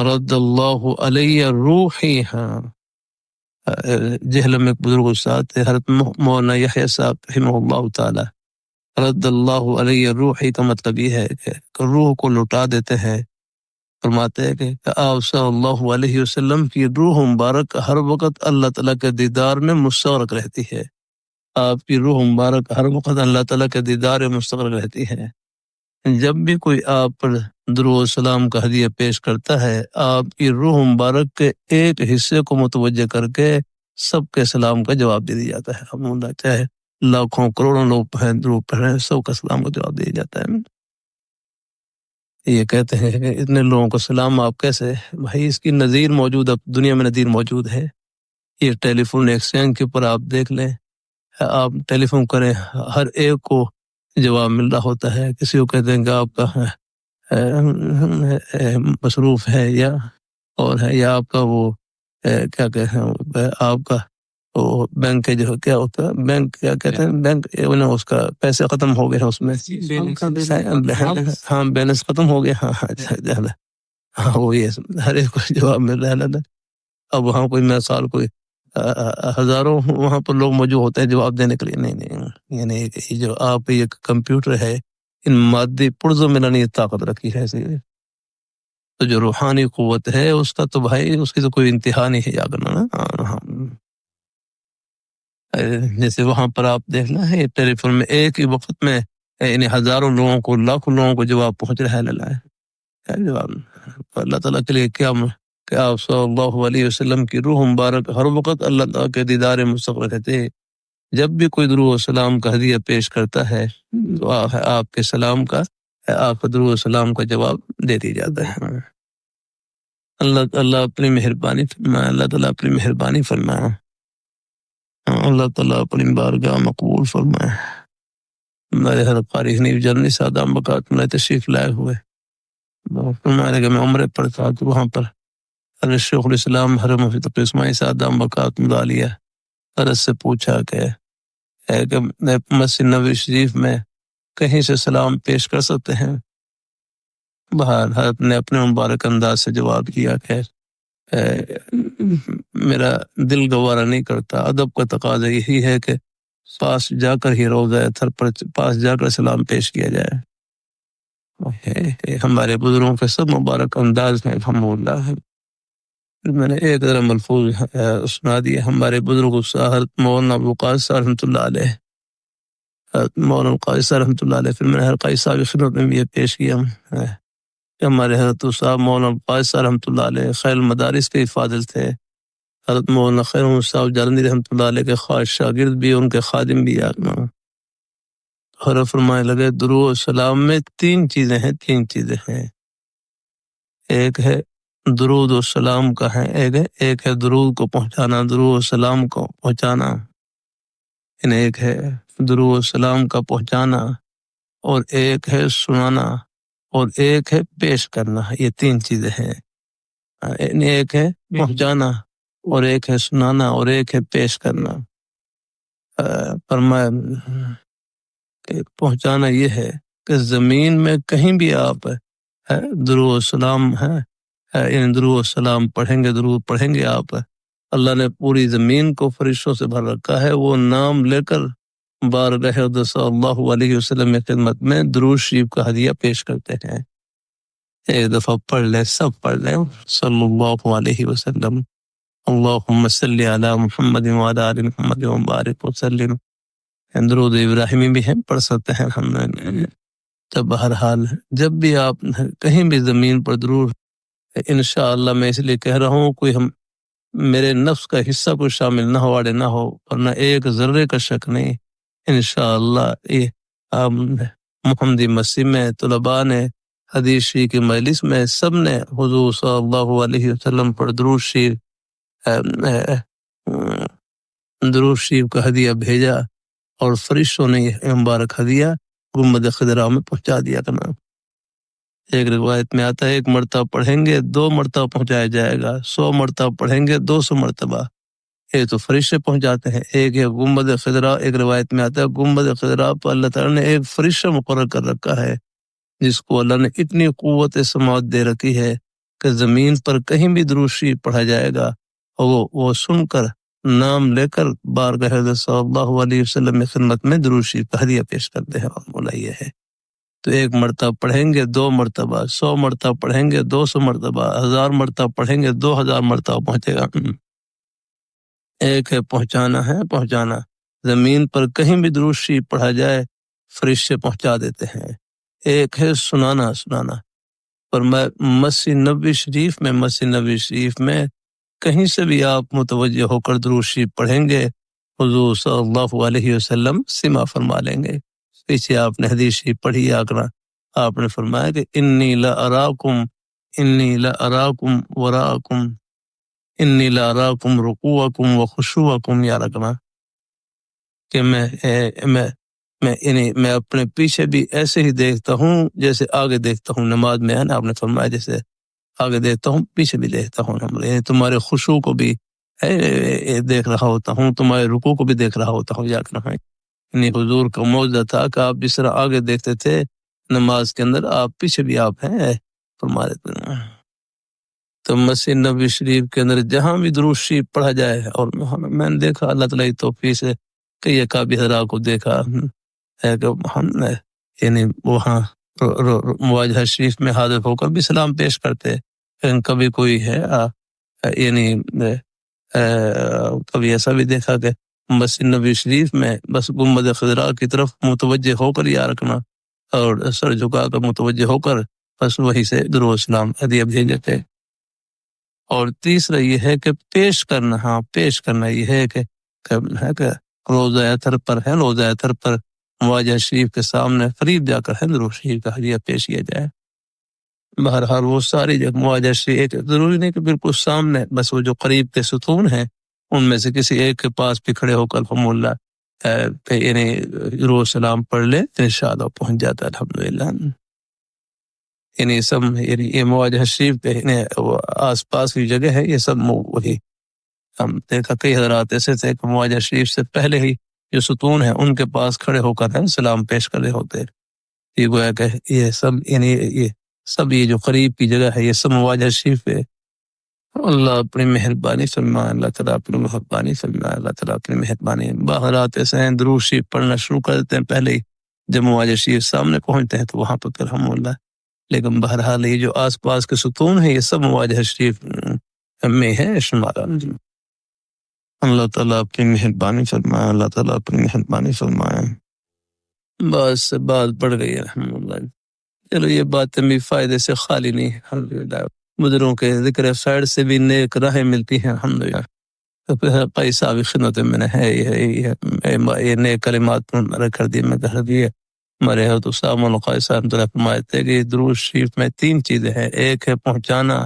رد اللہ علیہ روحی، ہاں جہلم میں ایک بزرگ استاد تھے حضرت مولانا یحییٰ صاحب رحمہ اللہ تعالی، رد اللہ علیہ روحی کا مطلب یہ ہے کہ روح کو لوٹا دیتے ہیں۔ فرماتے ہیں کہ آپ صلی اللہ علیہ وسلم کی روح مبارک ہر وقت اللہ تعالیٰ کے دیدار میں مستغرق رہتی ہے، آپ کی روح مبارک ہر وقت اللہ تعالیٰ کے دیدار میں مستغرق رہتی ہے۔ جب بھی کوئی آپ پر درود و سلام کا ہدیہ پیش کرتا ہے، آپ کی روح مبارک کے ایک حصے کو متوجہ کر کے سب کے سلام کا جواب دے دیا جاتا ہے۔ ہم اللہ چاہے لاکھوں کروڑوں لوگ پڑھیں درود پڑھیں، سب کا سلام کا جواب دیا جاتا ہے۔ یہ کہتے ہیں کہ اتنے لوگوں کو سلام آپ کیسے، بھائی اس کی نظیر موجود، اب دنیا میں نظیر موجود ہے۔ یہ ٹیلی فون ایکسچینج کے اوپر آپ دیکھ لیں، آپ ٹیلی فون کریں ہر ایک کو جواب مل رہا ہوتا ہے۔ کسی کو کہتے ہیں کہ آپ کا مصروف ہے یا اور ہے، یا آپ کا وہ کیا کہتے ہیں، آپ کا وہ بینک کے جو کیا ہوتا ہے، بینک کیا کہتے ہیں، بینک اس کا پیسے ختم ہو گئے ہیں، اس میں ہاں بیلنس ختم ہو گیا، ہاں ہاں وہ یہ ہر ایک کو جواب مل رہا ہے۔ اب وہاں کوئی مثال کوئی ہزاروں وہاں پر لوگ موجود ہوتے ہیں جواب دینے کے لیے، نہیں یعنی یہ جو آپ یہ کمپیوٹر ہے ان مادی پرزوں میں نے یہ طاقت رکھی ہے، تو جو روحانی قوت ہے اس کا تو بھائی اس کی تو کوئی انتہا نہیں ہے، یاد رکھنا نا۔ جیسے وہاں پر آپ دیکھنا ہے ٹیلی فون میں ایک ہی وقت میں یعنی ہزاروں لوگوں کو، لاکھوں لوگوں کو جواب پہنچ رہا ہے، کیا جواب اللہ تعالیٰ کے لیے کیا کہ آپ صلی اللہ علیہ وسلم کی روح مبارک ہر وقت اللہ تعالیٰ کے دیدار مستغرق رہتے۔ جب بھی کوئی درود و سلام کا ہدیہ پیش کرتا ہے تو آپ کے سلام کا، آپ درود و سلام کا جواب دے دیا جاتا ہے۔ اللہ اپنی مہربانی فرمائے، اللہ تعالیٰ اپنی مہربانی فرمائے، اللہ تعالیٰ اپنی بارگاہ مقبول فرمائے۔ میرے ہر قاری حنیف جرنی سادہ بکات میں تشریف لائے ہوئے فرمایا کہ میں عمرے پر تھا تو وہاں پر حضرت شیخ الاسلام حرم مفتی تقی اسماعیل صاحب بکات مدالیہ حضرت سے پوچھا کہ مسجد نبوی شریف میں کہیں سے سلام پیش کر سکتے ہیں؟ بہر حضرت نے اپنے مبارک انداز سے جواب کیا کہ میرا دل گوارا نہیں کرتا، ادب کا تقاضا یہی ہے کہ پاس جا کر ہی روضہ اطہر پر پاس جا کر سلام پیش کیا جائے۔ ہمارے بزرگوں کے سب مبارک انداز میں الحمدللہ ہے۔ میں نے ایک ذرا ملفوظ سنا دیا، ہمارے بزرگ حضرت مولانا ابو قاسم صاحب رحمۃ اللہ علیہ، حضرت مولانا قاسم صاحب رحمۃ اللہ علیہ، پھر میں نے ہر قاسم صاحب کی خدمت میں بھی یہ پیش کیا کہ ہمارے حضرت صاحب مولانا قاسم صاحب رحمۃ اللہ علیہ خیر المدارس کے فاضل تھے، حضرت مولانا خیر محمد صاحب جالندی رحمۃ اللہ علیہ کے خاص شاگرد بھی، ان کے خادم بھی آگنا اور فرمائے لگے درود و سلام میں تین چیزیں ہیں، ایک ہے درود و سلام کا ہے، ایک ہے درود کو پہنچانا، درود و سلام کو پہنچانا، ایک ہے درود و سلام کا پہنچانا، اور ایک ہے سنانا، اور ایک ہے پیش کرنا۔ یہ تین چیزیں ہیں، ایک ہے پہنچانا اور ایک ہے سنانا اور ایک ہے پیش کرنا۔ فرمایا کہ پہنچانا یہ ہے کہ زمین میں کہیں بھی آپ درود و سلام ہے درود و سلام پڑھیں گے، درود پڑھیں گے آپ، اللہ نے پوری زمین کو فرشتوں سے بھر رکھا ہے، وہ نام لے کر بارگاہ اقدس صلی اللہ علیہ وسلم کی خدمت میں درود شریف کا ہدیہ پیش کرتے ہیں۔ ایک دفعہ پڑھ لیں، سب پڑھ لیں صلی اللہ علیہ وسلم، اللہم صلی علی محمد وعلی آل محمد وبارک وسلم۔ درود ابراہیمی بھی ہیں، پڑھ سکتے ہیں ہم نے۔ تو بہرحال جب بھی آپ کہیں بھی زمین پر درود، انشاءاللہ میں اس لیے کہہ رہا ہوں کوئی میرے نفس کا حصہ کوئی شامل نہ ہو، آڑے نہ ہو، ورنہ ایک ذرے کا شک نہیں انشاءاللہ یہ محمدی مسیح میں طلباء نے حدیث شریف کی مجلس میں سب نے حضور صلی اللہ علیہ وسلم پر درود شریف کا ہدیہ بھیجا، اور فرشتوں نے یہ مبارک ہدیہ گنبد خضرا میں پہنچا دیا کرنا۔ ایک روایت میں آتا ہے 1 مرتبہ پڑھیں گے 2 مرتبہ پہنچایا جائے گا، 100 مرتبہ پڑھیں گے 200 مرتبہ، یہ تو فرشتے پہنچاتے ہیں۔ ایک ہے گنبد خضرا، ایک روایت میں آتا ہے گنبد خضرا پر اللہ تعالیٰ نے ایک فرشتہ مقرر کر رکھا ہے جس کو اللہ نے اتنی قوت سماعت دے رکھی ہے کہ زمین پر کہیں بھی درود شریف پڑھا جائے گا اور وہ سن کر نام لے کر بارگاہ حضرت صلی اللہ علیہ وسلم کی خدمت میں درود شریف کا ہدیہ پیش کرتے ہیں. اور مولا یہ ہے تو 1 مرتبہ پڑھیں گے 2 مرتبہ، 100 مرتبہ پڑھیں گے 200 مرتبہ، 1000 مرتبہ پڑھیں گے 2000 مرتبہ پہنچے گا. ایک ہے پہنچانا. زمین پر کہیں بھی درود شریف پڑھا جائے فرشتے پہنچا دیتے ہیں. ایک ہے سنانا. پر مسجد نبوی شریف میں کہیں سے بھی آپ متوجہ ہو کر درود شریف پڑھیں گے حضور صلی اللہ علیہ وسلم سما فرما لیں گے. پیچھے آپ نے حدیث شریف پڑھی آقا آپ نے فرمایا کہ انی لا اراکم رکوعکم و خشوعکم یا رکنا، کہ میں اپنے پیچھے بھی ایسے ہی دیکھتا ہوں جیسے آگے دیکھتا ہوں. نماز میں ہے نا آپ نے فرمایا جیسے آگے دیکھتا ہوں پیچھے بھی دیکھتا ہوں. یعنی تمہارے خشوع کو بھی دیکھ رہا ہوتا ہوں، تمہارے رکوع کو بھی دیکھ رہا ہوتا ہوں. یا کرنا ہے یعنی حضور کا معجزہ تھا کہ آپ جس طرح آگے دیکھتے تھے نماز کے اندر آپ پیچھے بھی آپ ہیں فرما دیتے ہیں. تو مسجد نبوی شریف کے اندر جہاں بھی درود شریف پڑھا جائے، اور میں نے دیکھا اللہ تعالیٰ کی توفیق سے کئی اکابر حضرات کو دیکھا ہے کہ ہم یعنی وہاں مواجہہ شریف میں حاضر ہو کر بھی سلام پیش کرتے. کبھی کوئی ہے یعنی کبھی ایسا بھی دیکھا کہ مسجد نبوی شریف میں بس گنبد خضرا کی طرف متوجہ ہو کر یا رکھنا اور سر جھکا کر متوجہ ہو کر بس وہی سے درود سلام ہدیہ بھیج دیتے. اور تیسرا یہ ہے کہ پیش کرنا یہ ہے کہ روزہ اطہر پر مواجہ شریف کے سامنے قریب جا کر درود شریف کا ہدیہ پیش کیا جائے. بہرحال وہ ساری جگہ مواجہ شریف ضروری نہیں کہ بالکل سامنے، بس وہ جو قریب کے ستون ہیں ان میں سے کسی ایک کے پاس بھی کھڑے ہو کر الحمد اللہ یعنی درود سلام پڑھ لے تو انشاءاللہ پہنچ جاتا ہے الحمدللہ. یعنی سب یعنی یہ مواجہ شریف کے آس پاس کی جگہ ہے، یہ سب وہی ہم دیکھا کئی حضرات ایسے تھے کہ مواجہ شریف سے پہلے ہی جو ستون ہیں ان کے پاس کھڑے ہو کر سلام پیش کر رہے ہوتے. یہ گویا کہ یہ سب یعنی یہ جو قریب کی جگہ ہے یہ سب مواجہ شریف ہے. اللہ اپنی مہربانی فرمائے، اللہ تعالیٰ اپنی مہربانی فرمائے، اللہ تعالیٰ اپنی مہربانی. باہرات ایسے ہیں درود شریف پڑھنا شروع کر دیتے ہیں پہلے ہی، جب مواجہ شریف سامنے پہنچتے ہیں تو وہاں پر الحمدللہ. لیکن بہرحال یہ جو آس پاس کے ستون ہیں یہ سب مواجہ شریف میں ہے شمار. اللہ تعالیٰ اپنی مہربانی فرمائے، اللہ تعالیٰ اپنی مہربانی فرمائے. بس بات بڑھ گئی الحمدللہ. چلو یہ باتیں بھی فائدے سے خالی نہیں، الحمدللہ بزرگوں کے ذکر خیر سے بھی نیک راہیں ملتی ہیں الحمدللہ. تو پھر پیسہ بھی خدمت میں نے ہے یہ نیک کلمات میں کر دی میں کر دی. ہمارے حضرت اسامہ القائی صاحب فرماتے تھے کہ درود شریف میں 3 چیزیں ہیں، ایک ہے پہنچانا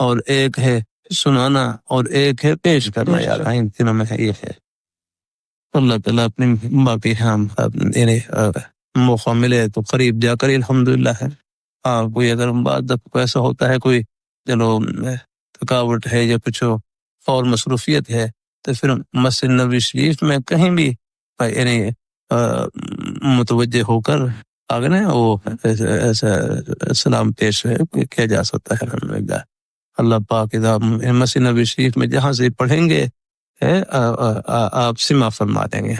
اور ایک ہے سنانا اور ایک ہے پیش کرنا. یار ان تینوں میں ہے یہ ہے. اللہ تعالیٰ اپنی باقی ہم یعنی موقع ملے تو قریب جا کر الحمدللہ ہے. ہاں کوئی اگر بعد ایسا ہوتا ہے کوئی چلو تھکاوٹ ہے یا کچھ اور مصروفیت ہے تو پھر مسجد نبوی شریف میں کہیں بھی یعنی متوجہ ہو کر آگے نا وہ ایسا سلام پیش کیا جا سکتا ہے الحمدللہ. اللہ پاک مسجد نبوی شریف میں جہاں سے پڑھیں گے آپ سما فرما دیں گے.